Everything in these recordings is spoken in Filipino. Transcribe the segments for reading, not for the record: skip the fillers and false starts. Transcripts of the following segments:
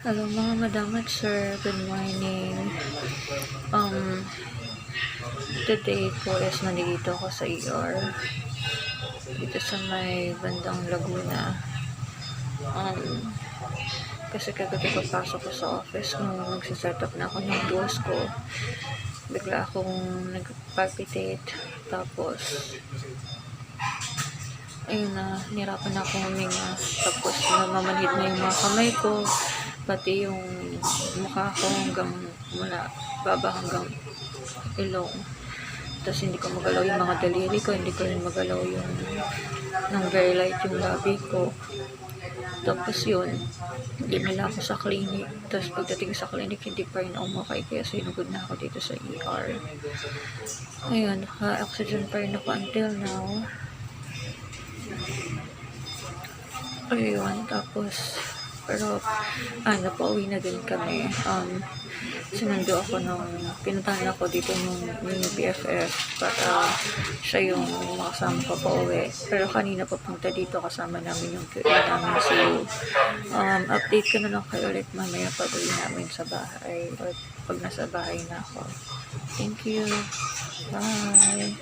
Hello mga madam at sir, good morning. Today po is nandito ako sa ER. Dito sa may bandang Laguna. Kasi kagabi papasok ko sa office nung nagsiset up na ako ng tools ko. Bigla akong nag-palpitate. Tapos, ayun na, nirapan na akong huminga. Tapos, namamanhid na yung mga kamay ko. Pati yung mukha ko hanggang mula baba hanggang ilong. Tapos hindi ko magalaw yung mga daliri ko, hindi ko rin magalaw yung ng very light yung labi ko. Tapos yun, dinala ako sa clinic. Tapos pagdating sa clinic, hindi pa rin umakay, kaya sinugod na ako dito sa ER. Ayun, naka-oxygen pa rin ako until now. Ayun, tapos pero napauwi na din kami. Sinundo ako pinuntahan ako dito nung BFF para siya yung makasama ko pa uwi. Pero kanina papunta dito kasama namin yung QA namin. So, update ko na lang kayo ulit mamaya pag uwi namin sa bahay or pag nasa bahay na ako. Thank you. Bye.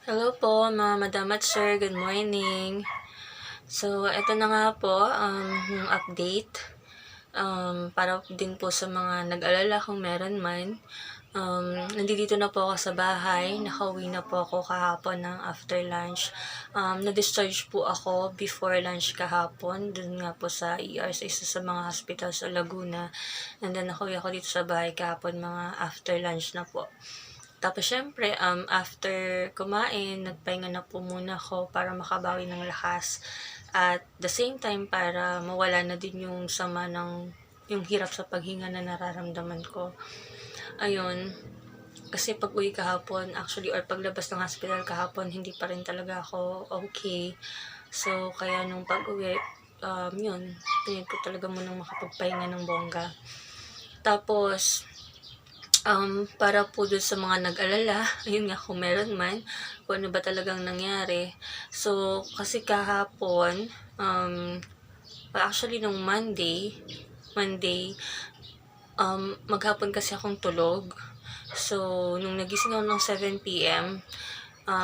Hello po mga madam at sir, good morning. So, ito na nga po yung update. Para din po sa mga nag-alala kung meron man. Nandito na po ako sa bahay. Nakauwi na po ako kahapon ng after lunch. Na-discharge po ako before lunch kahapon. Doon nga po sa ER sa isa sa mga hospital sa Laguna. And then nakauwi ako dito sa bahay kahapon mga after lunch na po. Tapos syempre, after kumain, nagpahinga na po muna ako para makabawi ng lakas. At the same time, para mawala na din yung sama ng yung hirap sa paghinga na nararamdaman ko. Ayun, kasi pag uwi kahapon, actually, or paglabas ng hospital kahapon, hindi pa rin talaga ako okay. So, kaya nung pag-uwi, yun, pinag ko talaga munang makapagpahinga ng bongga. Tapos, para po dun sa mga nag-alala, ayun nga kung meron man, kung ano ba talagang nangyari. So, kasi kahapon, actually nung Monday, maghapon kasi akong tulog. So, nung nagising ako ng 7 p.m.,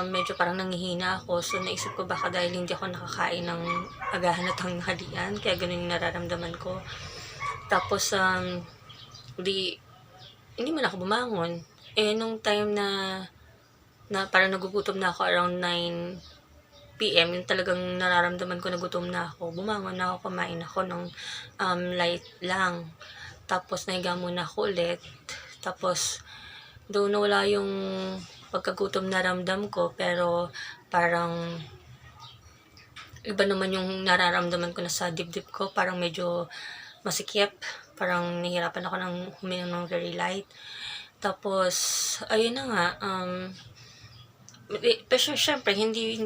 medyo parang nangihina ako. So, naisip ko baka dahil hindi ako nakakain ng agahan at tanghalian, kaya ganun yung nararamdaman ko. Tapos, hindi man ako bumangon. Nung time na parang nagugutom na ako around 9 p.m., yung talagang nararamdaman ko na gutom na ako, bumangon na ako, kumain ako ng light lang. Tapos nahiga muna ako ulit. Tapos doon nawala yung pagkagutom na ramdam ko, pero parang iba naman yung nararamdaman ko na sa dibdib ko, parang medyo masikip, parang nahihirapan ako ng huminga ng very light. Tapos ayun na nga, pero syempre hindi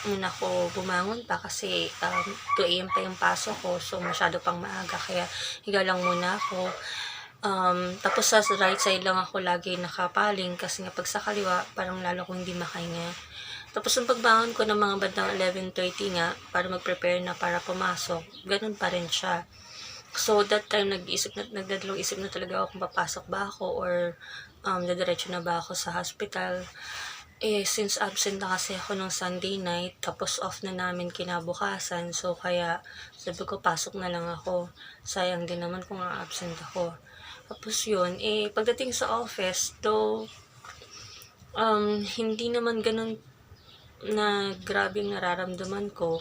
muna ako bumangon pa kasi 2 AM pa yung pasok ko, so masyado pang maaga, kaya higa lang muna ako. Tapos sa right side lang ako lagi nakapaling kasi nga pag sa kaliwa parang lalo ko hindi makahinga. Tapos yung pagbangon ko ng mga bandang 11:30 nga para mag-prepare na para pumasok, ganun pa rin siya. So that time nagdadalawang isip na talaga ako kung papasok ba ako or dadiretso na ba ako sa hospital. Since absent na kasi ako nung Sunday night, tapos off na namin kinabukasan, so kaya sabi ko pasok na lang ako. Sayang din naman kung absent ako. Tapos yun, pagdating sa office, though hindi naman ganun na grabing nararamdaman ko.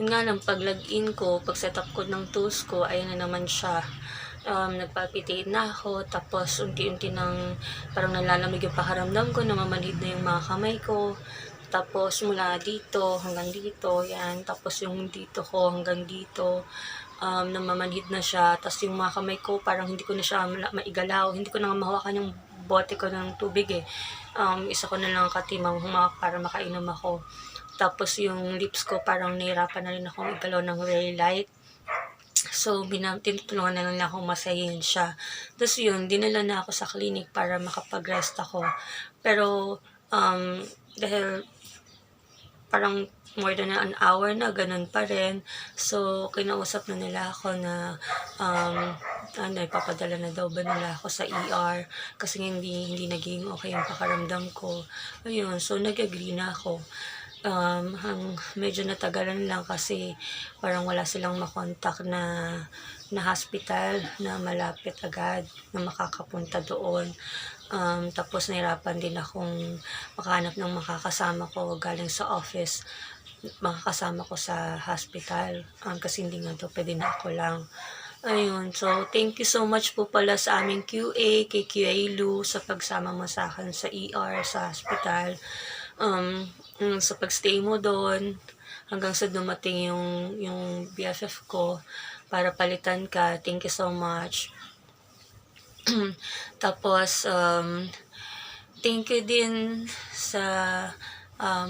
Yun nga lang, pag log-in ko, pag setup ko ng tools ko, ayun na naman siya. Nagpalpitate na ako, tapos unti-unti nang parang nalalamig yung pakaramdam ko, namamanhid na yung mga kamay ko. Tapos mula dito hanggang dito, yan. Tapos yung dito ko hanggang dito, namamanhid na siya. Tapos yung mga kamay ko, parang hindi ko na siya maigalaw. Hindi ko na mahawakan yung bote ko ng tubig Isa ko na lang katimang humawak para makainom ako. Tapos yung lips ko parang nahirapan na rin akong igalaw ng very light. So, tinutulungan na lang akong masahin siya. Tapos yun, dinala na ako sa clinic para makapag-rest ako. Pero, dahil parang more than an hour na, ganun pa rin. So, kinausap na nila ako na, ipapadala na daw ba nila ako sa ER kasi hindi naging okay yung pakaramdam ko. Ayun, so nag-agree na ako. Medyo natagalan lang kasi parang wala silang makontak na hospital na malapit agad na makakapunta doon. Tapos nahirapan din akong makahanap ng makakasama ko galing sa office, makakasama ko sa hospital, kasi hindi nga daw pwede na ako lang. Ayun, so thank you so much po pala sa aming QA, kay QA Lu, sa pagsama mo sa akin sa ER, sa hospital. Sa pagstay mo doon, hanggang sa dumating yung BFF ko para palitan ka. Thank you so much. Tapos, thank you din sa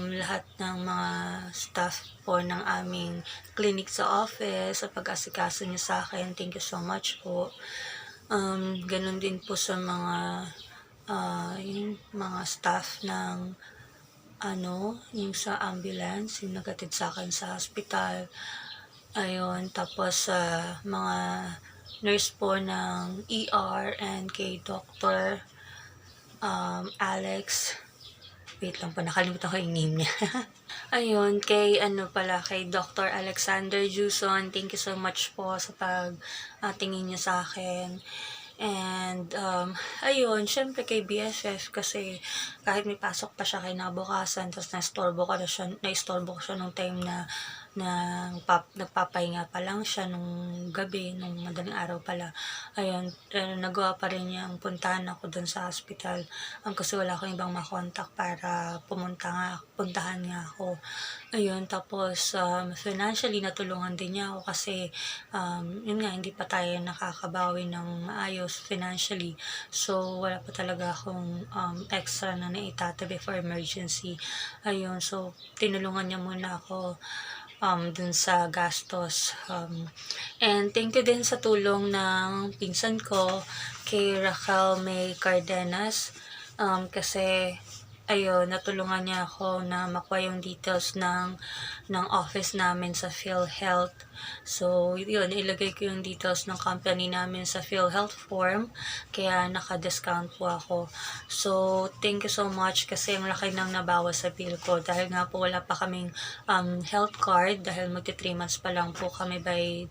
lahat ng mga staff po ng aming clinic sa office, sa pag-asikaso niyo sa akin. Thank you so much po. Ganun din po sa yung mga staff ng yung sa ambulance, yung nagatid sa akin sa hospital. Ayun, tapos sa mga nurse po ng ER and kay Dr. Alex. Wait lang po, nakalimutan ko yung name niya. Ayun, kay Dr. Alexander Juson, thank you so much po sa tingin niyo sa akin. And, ayun, syempre kay BFF kasi kahit may pasok pa siya kinabukasan, tapos naistorbo ko siya nung time na nagpapahinga pa lang siya nung gabi, nung madaling araw pala. Ayun, nagawa pa rin niyang puntahan ako dun sa hospital. Kasi wala akong ibang makontak para puntahan nga ako. Ayun, tapos financially natulungan din niya ako kasi yun nga, hindi pa tayo nakakabawi ng maayos financially. So, wala pa talaga akong extra na naitatabi for emergency. Ayun, so tinulungan niya muna ako dun sa gastos. And thank you din sa tulong ng pinsan ko, kay Raquel May Cardenas, kasi ayun, natulungan niya ako na makuha yung details ng office namin sa PhilHealth. So, yun, ilagay ko yung details ng company namin sa PhilHealth form, kaya naka-discount po ako. So, thank you so much kasi ang laki nang nabawas sa bill ko dahil nga po wala pa kaming health card dahil magti 3 months pa lang po kami by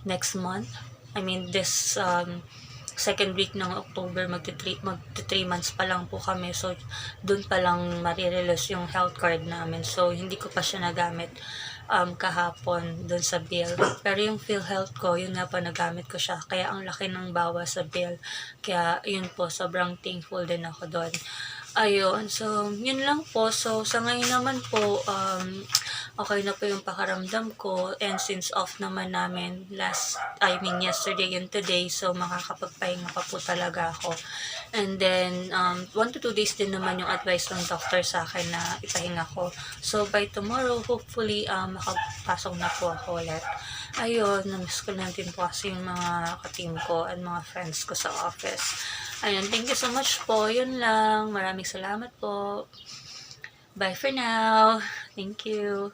next month. I mean, this second week ng October, magti 3 months pa lang po kami. So, dun pa lang marirelease yung health card namin. So, hindi ko pa siya nagamit kahapon dun sa bill. Pero yung PhilHealth ko, yun nga pa nagamit ko siya. Kaya ang laki ng bawas sa bill. Kaya, yun po, sobrang thankful din ako doon. Ayun, so, yun lang po. So, sa ngayon naman po, okay na po yung pakaramdam ko. And since off naman namin yesterday and today, so makakapagpahinga pa po talaga ako. And then, 1 to 2 days din naman yung advice ng doctor sa akin na ipahinga ko. So, by tomorrow, hopefully, makapasok na po ako ulit. Ayun, namiss ko na din po kasi yung mga ka-team ko and mga friends ko sa office. Ayun, thank you so much po. Yun lang. Maraming salamat po. Bye for now. Thank you.